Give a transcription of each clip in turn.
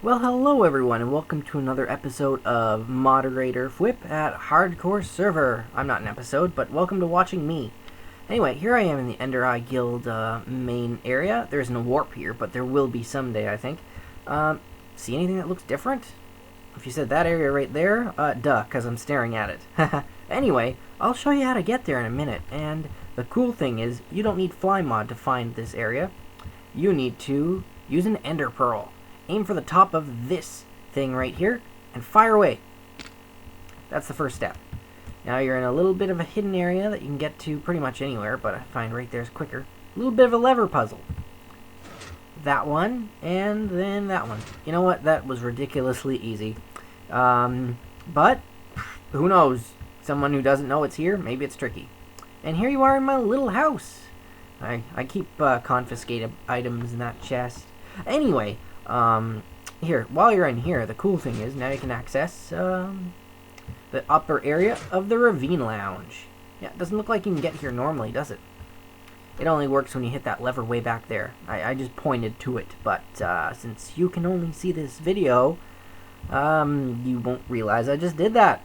Well, hello everyone, and welcome to another episode of Moderator Fwip at Hardcore Server. I'm not an episode, but welcome to watching me. Anyway, here I am in the Ender Eye Guild main area. There isn't a warp here, but there will be someday, I think. See anything that looks different? If you said that area right there, duh, because I'm staring at it. Anyway, I'll show you how to get there in a minute, and the cool thing is, you don't need Fly Mod to find this area. You need to use an Ender Pearl. Aim for the top of this thing right here, and fire away. That's the first step. Now you're in a little bit of a hidden area that you can get to pretty much anywhere, but I find right there is quicker. A little bit of a lever puzzle. That one, and then that one. You know what? That was ridiculously easy. But, who knows? Someone who doesn't know it's here, maybe it's tricky. And here you are in my little house. I keep confiscated items in that chest. Anyway, here, while you're in here, the cool thing is now you can access the upper area of the Ravine Lounge. Yeah, it doesn't look like you can get here normally, does it? It only works when you hit that lever way back there. I just pointed to it, but since you can only see this video, you won't realize I just did that.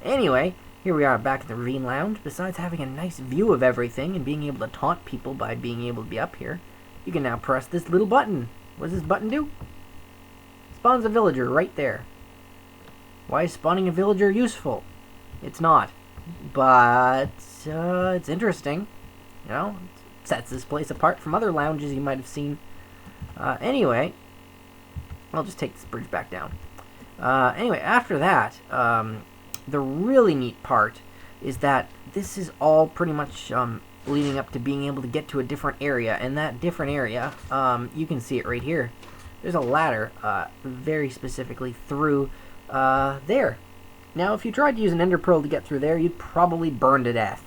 Anyway, here we are back at the Ravine Lounge. Besides having a nice view of everything and being able to taunt people by being able to be up here, you can now press this little button. What does this button do? Spawns a villager right there. Why is spawning a villager useful? It's not. But, it's interesting. You know, it sets this place apart from other lounges you might have seen. Anyway, I'll just take this bridge back down. Anyway, after that, the really neat part is that this is all pretty much, leading up to being able to get to a different area, and that different area, you can see it right here. There's a ladder, very specifically through, there. Now, if you tried to use an Ender Pearl to get through there, you'd probably burn to death.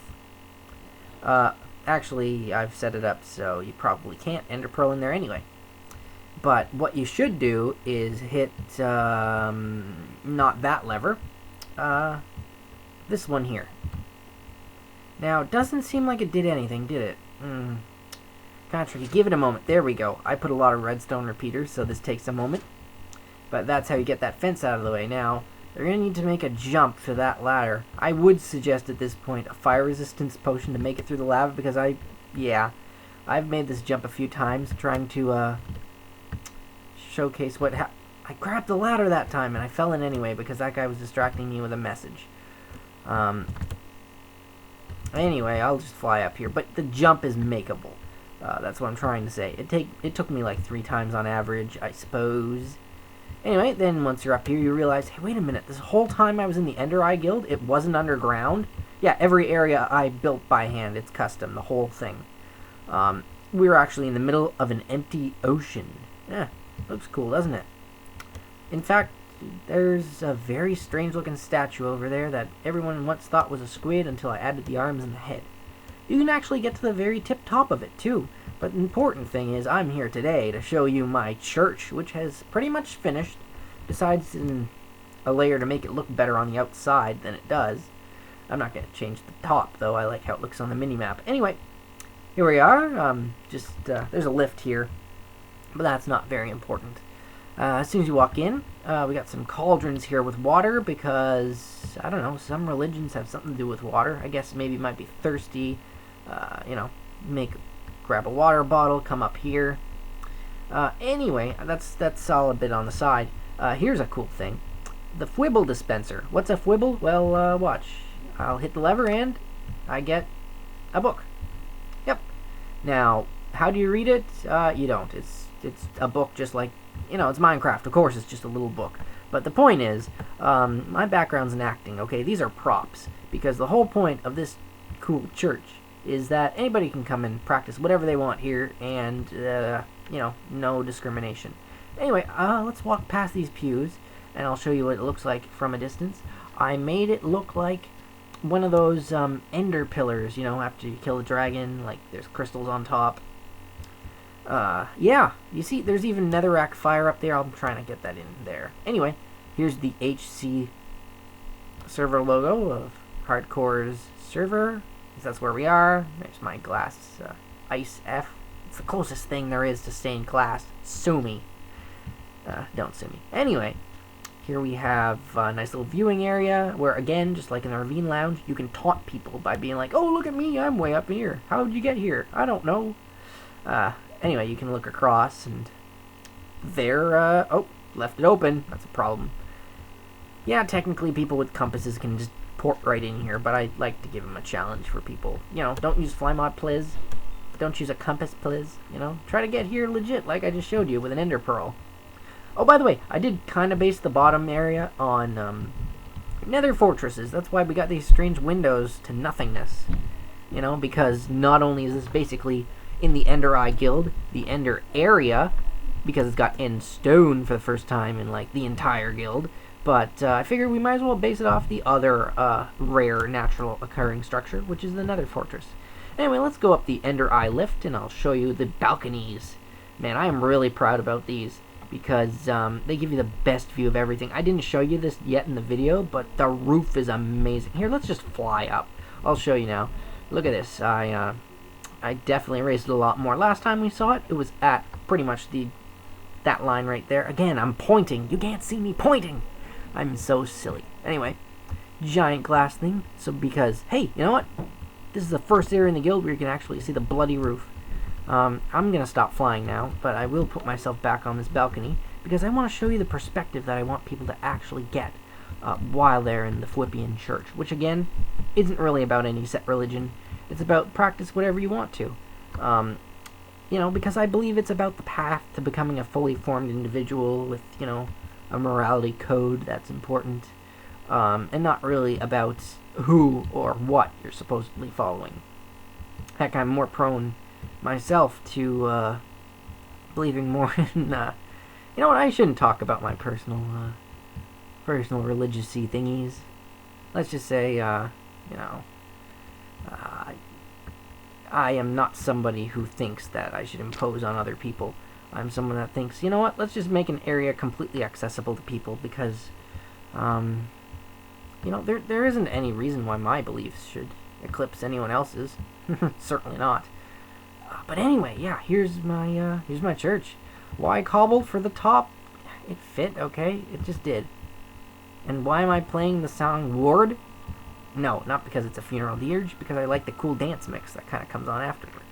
Actually, I've set it up so you probably can't Ender Pearl in there anyway. But what you should do is hit, not that lever, this one here. Now, it doesn't seem like it did anything, did it? Kind of tricky. Give it a moment. There we go. I put a lot of redstone repeaters, so this takes a moment. But that's how you get that fence out of the way. Now, you're going to need to make a jump for that ladder. I would suggest at this point a fire resistance potion to make it through the lava, because I've made this jump a few times trying to showcase what happened. I grabbed the ladder that time, and I fell in anyway because that guy was distracting me with a message. Anyway, I'll just fly up here, but the jump is makeable. That's what I'm trying to say. It took me like 3 times on average, I suppose. Anyway, then once you're up here, you realize, hey, wait a minute, this whole time I was in the Ender Eye Guild, it wasn't underground? Yeah, every area I built by hand, it's custom, the whole thing. We're actually in the middle of an empty ocean. Yeah, looks cool, doesn't it? In fact, there's a very strange looking statue over there that everyone once thought was a squid until I added the arms and the head. You can actually get to the very tip top of it too, but the important thing is I'm here today to show you my church, which has pretty much finished, besides a layer to make it look better on the outside than it does. I'm not going to change the top though, I like how it looks on the minimap. Anyway, here we are, there's a lift here, but that's not very important. As soon as you walk in, we got some cauldrons here with water because, I don't know, some religions have something to do with water. I guess maybe you might be thirsty, grab a water bottle, come up here. Anyway, that's all a bit on the side. Here's a cool thing. The Fwibble dispenser. What's a Fwibble? Well, watch. I'll hit the lever and I get a book. Yep. Now, how do you read it? You don't. It's a book just like, it's Minecraft. Of course, it's just a little book. But the point is, my background's in acting, okay? These are props. Because the whole point of this cool church is that anybody can come and practice whatever they want here, and, no discrimination. Anyway, let's walk past these pews, and I'll show you what it looks like from a distance. I made it look like one of those, ender pillars, after you kill a dragon, like there's crystals on top. Yeah, you see, there's even netherrack fire up there. I'm trying to get that in there. Anyway, here's the HC server logo of Hardcore's server. That's where we are. There's my glass ice F. It's the closest thing there is to stained glass. Sue me. Don't sue me. Anyway, here we have a nice little viewing area where, again, just like in the Ravine Lounge, you can taunt people by being like, oh, look at me, I'm way up here. How did you get here? I don't know. Anyway, you can look across, and there, oh, left it open. That's a problem. Yeah, technically people with compasses can just port right in here, but I like to give them a challenge for people. You know, don't use fly mod, please. Don't use a compass, please. You know, try to get here legit, like I just showed you, with an ender pearl. Oh, by the way, I did kind of base the bottom area on nether fortresses. That's why we got these strange windows to nothingness. You know, because not only is this basically in the Ender Eye Guild, the Ender area, because it's got end stone for the first time in, like, the entire guild, but I figured we might as well base it off the other rare natural occurring structure, which is the nether fortress. Anyway, let's go up the Ender Eye lift, and I'll show you the balconies. Man, I am really proud about these, because they give you the best view of everything. I didn't show you this yet in the video, but the roof is amazing. Here, let's just fly up. I'll show you now. Look at this. I definitely raised it a lot more. Last time we saw it, it was at pretty much that line right there. Again, I'm pointing. You can't see me pointing. I'm so silly. Anyway, giant glass thing. So because, hey, you know what? This is the first area in the guild where you can actually see the bloody roof. I'm going to stop flying now, but I will put myself back on this balcony because I want to show you the perspective that I want people to actually get while they're in the Fwippian church, which again, isn't really about any set religion. It's about practice whatever you want to. You know, because I believe it's about the path to becoming a fully formed individual with, you know, a morality code that's important, and not really about who or what you're supposedly following. Heck, I'm more prone myself to believing more in, you know what, I shouldn't talk about my personal religious-y thingies. Let's just say, you know, I am not somebody who thinks that I should impose on other people. I'm someone that thinks, you know what, let's just make an area completely accessible to people because, you know, there isn't any reason why my beliefs should eclipse anyone else's. Certainly not. But anyway, yeah, here's my church. Why cobble for the top? It fit, okay? It just did. And why am I playing the song Ward? No, not because it's a funeral dirge, because I like the cool dance mix that kind of comes on afterwards.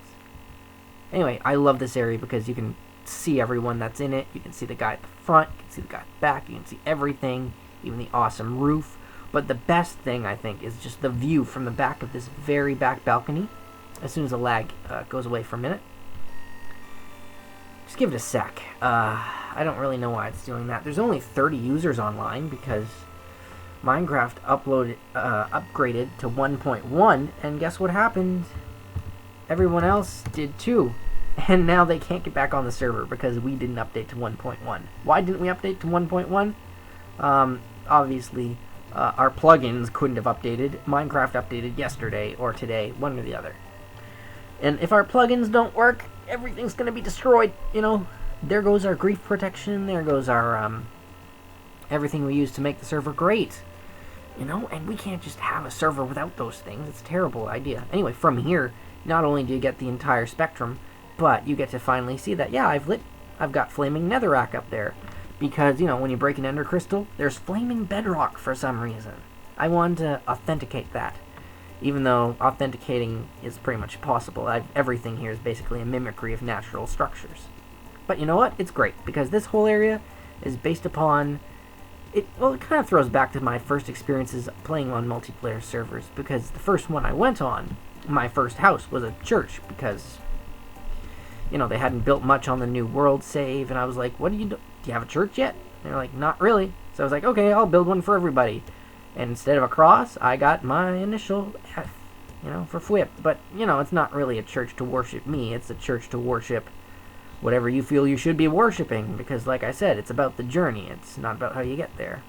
Anyway, I love this area because you can see everyone that's in it. You can see the guy at the front, you can see the guy at the back, you can see everything, even the awesome roof. But the best thing, I think, is just the view from the back of this very back balcony. As soon as the lag goes away for a minute. Just give it a sec. I don't really know why it's doing that. There's only 30 users online because Minecraft upgraded to 1.1, and guess what happened? Everyone else did too. And now they can't get back on the server because we didn't update to 1.1. Why didn't we update to 1.1? Obviously, our plugins couldn't have updated. Minecraft updated yesterday or today, one or the other. And if our plugins don't work, everything's going to be destroyed, you know. There goes our grief protection, there goes our, everything we use to make the server great. You know, and we can't just have a server without those things. It's a terrible idea. Anyway, from here, not only do you get the entire spectrum, but you get to finally see that, yeah, I've got flaming netherrack up there. Because, you know, when you break an ender crystal, there's flaming bedrock for some reason. I wanted to authenticate that. Even though authenticating is pretty much possible. Everything here is basically a mimicry of natural structures. But you know what? It's great, because this whole area is based upon... Well, it kind of throws back to my first experiences playing on multiplayer servers, because the first one I went on, my first house, was a church, because, you know, they hadn't built much on the new world save, and I was like, what do you do? Do you have a church yet? And they're like, not really. So I was like, okay, I'll build one for everybody. And instead of a cross, I got my initial F, you know, for Fwip. But, you know, it's not really a church to worship me. It's a church to worship whatever you feel you should be worshiping. Because, like I said, it's about the journey. It's not about how you get there.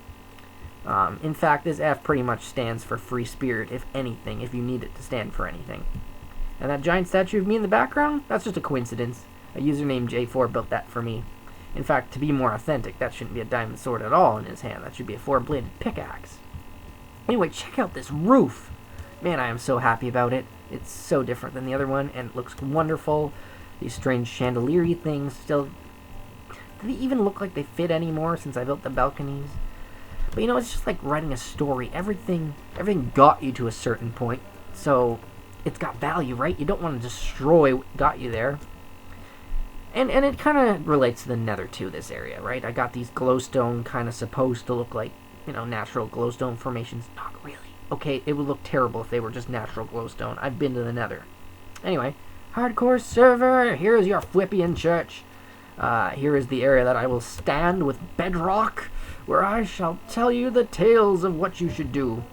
In fact, this F pretty much stands for free spirit, if anything, if you need it to stand for anything. And that giant statue of me in the background, that's just a coincidence. A user named J4 built that for me. In fact, to be more authentic, that shouldn't be a diamond sword at all in his hand. That should be a 4-bladed pickaxe. Anyway, check out this roof. Man, I am so happy about it. It's so different than the other one, and it looks wonderful. These strange chandelier-y things still Do they even look like they fit anymore since I built the balconies? But it's just like writing a story. Everything got you to a certain point, so it's got value, right? You don't want to destroy what got you there. And it kind of relates to the nether too, this area, right? I got these glowstone kind of supposed to look like, natural glowstone formations. Not really. Okay, it would look terrible if they were just natural glowstone. I've been to the nether. Anyway, hardcore server, here is your Fwippian church. Here is the area that I will stand with bedrock, where I shall tell you the tales of what you should do.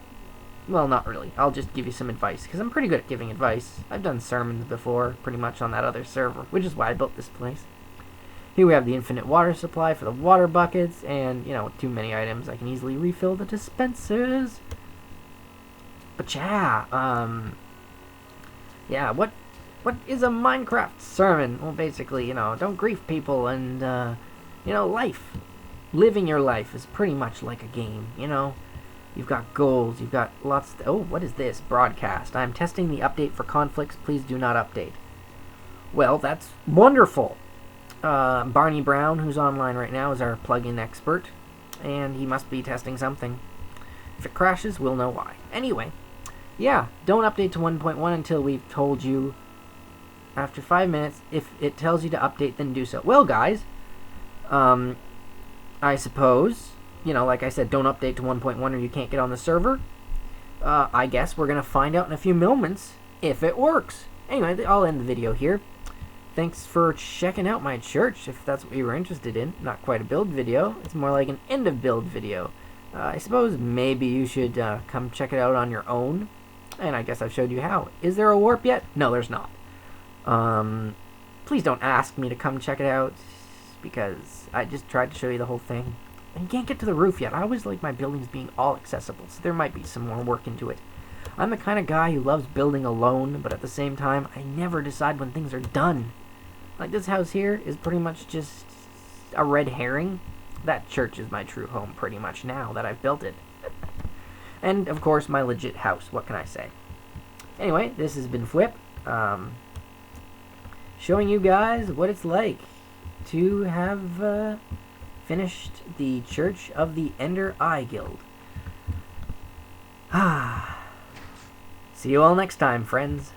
Well, not really. I'll just give you some advice, because I'm pretty good at giving advice. I've done sermons before, pretty much on that other server, which is why I built this place. Here we have the infinite water supply for the water buckets, and, with too many items, I can easily refill the dispensers. But yeah, what is a Minecraft sermon? Well, basically, don't grief people, and, life. Living your life is pretty much like a game, You've got goals, you've got lots of... Oh, what is this? Broadcast. I'm testing the update for conflicts. Please do not update. Well, that's wonderful. Barney Brown, who's online right now, is our plugin expert, and he must be testing something. If it crashes, we'll know why. Anyway, yeah, don't update to 1.1 until we've told you after 5 minutes. If it tells you to update, then do so. Well, guys, I suppose... like I said, don't update to 1.1 or you can't get on the server. I guess we're going to find out in a few moments if it works. Anyway, I'll end the video here. Thanks for checking out my church, if that's what you were interested in. Not quite a build video. It's more like an end of build video. I suppose maybe you should come check it out on your own. And I guess I've showed you how. Is there a warp yet? No, there's not. Please don't ask me to come check it out, because I just tried to show you the whole thing. And you can't get to the roof yet. I always like my buildings being all accessible, so there might be some more work into it. I'm the kind of guy who loves building alone, but at the same time, I never decide when things are done. Like this house here is pretty much just a red herring. That church is my true home pretty much now that I've built it. And, of course, my legit house. What can I say? Anyway, this has been Fwip, showing you guys what it's like to have... finished the Church of the Ender Eye Guild. See you all next time, friends.